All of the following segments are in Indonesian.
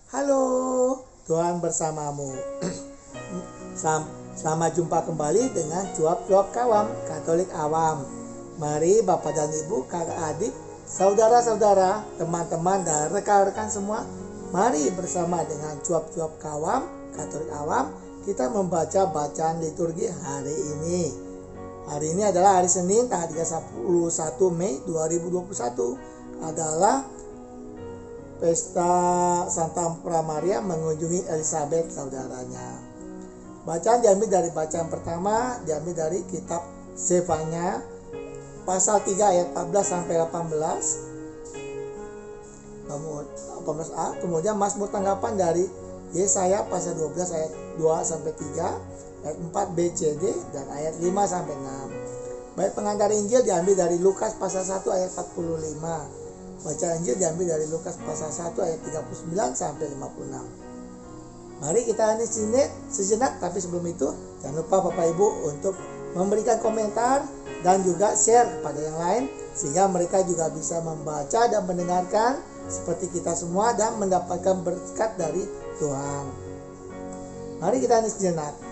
Halo, Tuhan bersamamu. Selamat jumpa kembali dengan Cuap-Cuap Kawam Katolik Awam. Mari Bapak dan Ibu, kakak adik, saudara-saudara, teman-teman dan rekan-rekan semua, mari bersama dengan Cuap-Cuap Kawam Katolik Awam kita membaca bacaan liturgi hari ini. Hari ini adalah hari Senin tanggal 31 Mei 2021, adalah pesta Santa Pramaria mengunjungi Elizabeth saudaranya. Bacaan diambil dari bacaan pertama, diambil dari kitab Zefanya pasal 3 ayat 14 sampai 18. Kemudian Mazmur tanggapan dari Yesaya pasal 12 ayat 2 sampai 3, ayat 4 B, C, D, dan ayat 5 sampai 6. Baik pengantar Injil diambil dari Lukas pasal 1 ayat 45. Bacaan Injil diambil dari Lukas pasal 1 ayat 39 sampai 56. Mari kita sejenak, tapi sebelum itu jangan lupa Bapak Ibu untuk memberikan komentar dan juga share kepada yang lain, sehingga mereka juga bisa membaca dan mendengarkan seperti kita semua dan mendapatkan berkat dari Tuhan. Mari kita sejenak.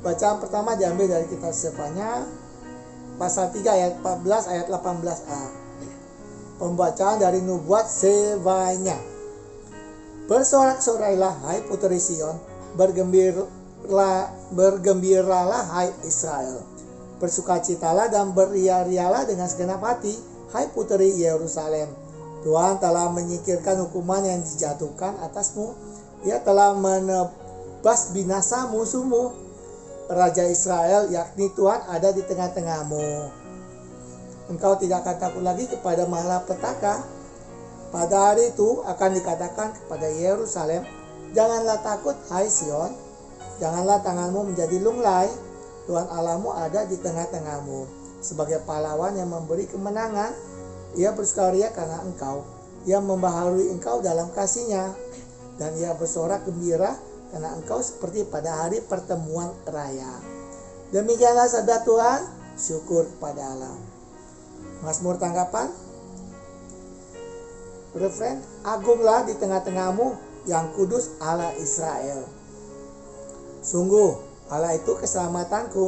Bacaan pertama diambil dari kitab Zefanya pasal 3 ayat 14 ayat 18a. Pembacaan dari nubuat Zefanya. Bersorak-sorailah hai putri Sion, bergembiralah hai Israel. Bersukacitalah dan beria-rialah dengan segenap hati hai putri Yerusalem. Tuhan telah menyingkirkan hukuman yang dijatuhkan atasmu. Ia telah menebas binasa musuhmu. Raja Israel, yakni Tuhan, ada di tengah-tengahmu. Engkau tidak akan takut lagi kepada malapetaka. Pada hari itu akan dikatakan kepada Yerusalem, janganlah takut hai Sion, janganlah tanganmu menjadi lunglai. Tuhan Allahmu ada di tengah-tengahmu. Sebagai pahlawan yang memberi kemenangan, ia bersukaria karena engkau. Ia membaharui engkau dalam kasihnya, dan ia bersorak gembira karena engkau seperti pada hari pertemuan raya. Demikianlah sabda Tuhan, syukur kepada Allah. Mazmur tanggapan. Refren, agunglah di tengah-tengahmu yang kudus Allah Israel. Sungguh, Allah itu keselamatanku,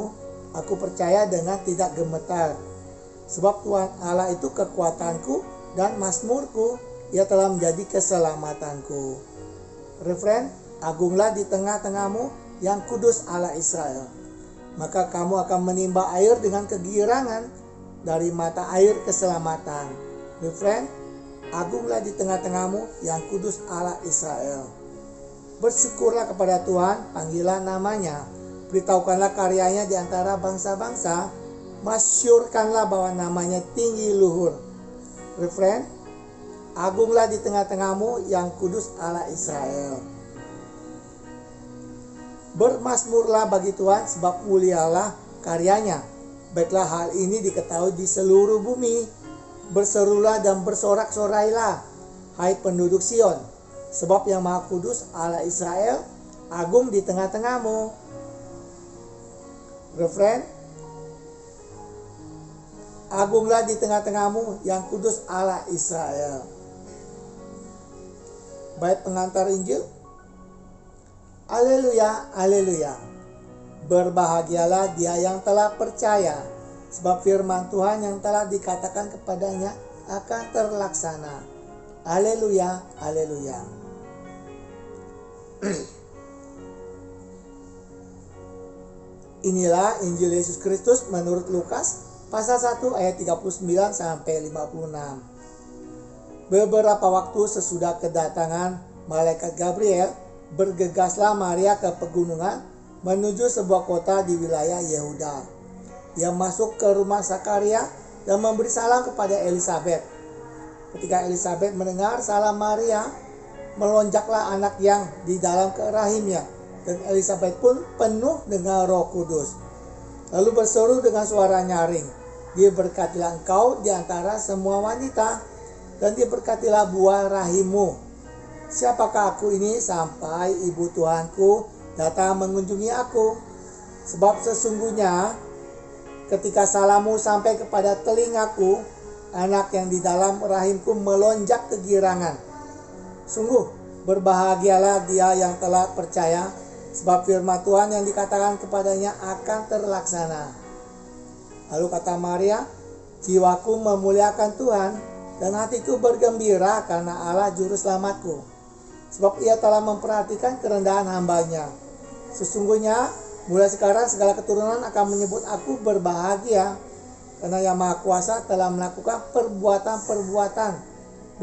aku percaya dengan tidak gemetar. Sebab Tuhan Allah itu kekuatanku dan mazmurku, ia telah menjadi keselamatanku. Refren, agunglah di tengah-tengahmu yang kudus Allah Israel. Maka kamu akan menimba air dengan kegirangan dari mata air keselamatan. Refren, agunglah di tengah-tengahmu yang kudus Allah Israel. Bersyukurlah kepada Tuhan, panggillah namanya. Beritahukanlah karyanya di antara bangsa-bangsa. Masyurkanlah bahwa namanya tinggi luhur. Refren, agunglah di tengah-tengahmu yang kudus Allah Israel. Bermasmurlah bagi Tuhan, sebab mulialah karyanya. Baiklah hal ini diketahui di seluruh bumi. Berserulah dan bersorak-sorailah, hai penduduk Sion, sebab yang Maha Kudus Allah Israel agung di tengah-tengahmu. Refren, agunglah di tengah-tengahmu yang kudus Allah Israel. Bait pengantar Injil. Haleluya, haleluya. Berbahagialah dia yang telah percaya, sebab firman Tuhan yang telah dikatakan kepadanya akan terlaksana. Haleluya, haleluya. Inilah Injil Yesus Kristus menurut Lukas pasal 1 ayat 39 sampai 56. Beberapa waktu sesudah kedatangan malaikat Gabriel, bergegaslah Maria ke pegunungan menuju sebuah kota di wilayah Yehuda. Ia masuk ke rumah Zakaria dan memberi salam kepada Elizabeth. Ketika Elizabeth mendengar salam Maria, melonjaklah anak yang di dalam rahimnya, dan Elizabeth pun penuh dengan Roh Kudus. Lalu berseru dengan suara nyaring, diberkatilah engkau di antara semua wanita, dan diberkatilah buah rahimmu. Siapakah aku ini sampai ibu Tuhanku datang mengunjungi aku? Sebab sesungguhnya ketika salammu sampai kepada telingaku, anak yang di dalam rahimku melonjak kegirangan. Sungguh berbahagialah dia yang telah percaya, sebab firman Tuhan yang dikatakan kepadanya akan terlaksana. Lalu kata Maria, jiwaku memuliakan Tuhan dan hatiku bergembira karena Allah juru selamatku, sebab ia telah memperhatikan kerendahan hambanya. Sesungguhnya mulai sekarang segala keturunan akan menyebut aku berbahagia, karena Yang Maha Kuasa telah melakukan perbuatan-perbuatan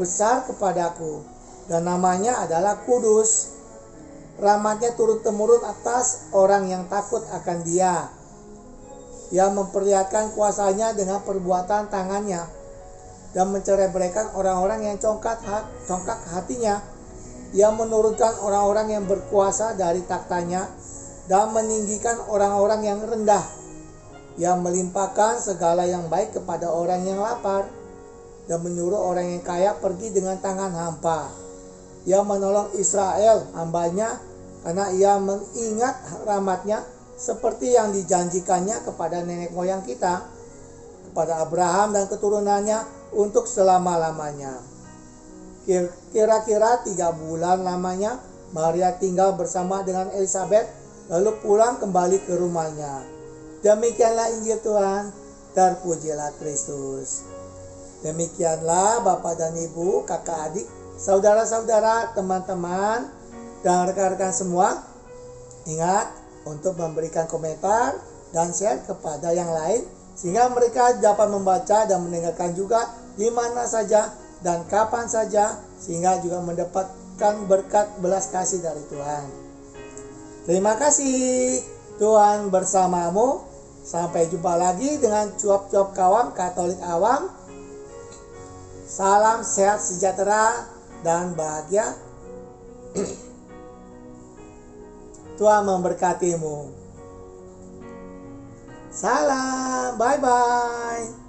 besar kepadaku, dan namanya adalah kudus. Rahmatnya turun-temurun atas orang yang takut akan Dia. Ia memperlihatkan kuasanya dengan perbuatan tangannya, dan mencerai-beraikan orang-orang yang congkak hatinya. Ia menurunkan orang-orang yang berkuasa dari taktanya, dan meninggikan orang-orang yang rendah. Ia melimpahkan segala yang baik kepada orang yang lapar, dan menyuruh orang yang kaya pergi dengan tangan hampa. Ia menolong Israel hambanya, karena ia mengingat rahmatnya seperti yang dijanjikannya kepada nenek moyang kita, kepada Abraham dan keturunannya untuk selama-lamanya. Kira-kira 3 bulan lamanya Maria tinggal bersama dengan Elizabeth, lalu pulang kembali ke rumahnya. Demikianlah Injil Tuhan, terpujilah Kristus. Demikianlah Bapak dan Ibu, kakak adik, saudara-saudara, teman-teman, dan rekan-rekan semua. Ingat untuk memberikan komentar dan share kepada yang lain, sehingga mereka dapat membaca dan mendengarkan juga di mana saja dan kapan saja, sehingga juga mendapatkan berkat belas kasih dari Tuhan. Terima kasih, Tuhan bersamamu. Sampai jumpa lagi dengan cuap-cuap kawam Katolik awam. Salam sehat, sejahtera, dan bahagia. Tuhan memberkatimu. Salam, bye-bye.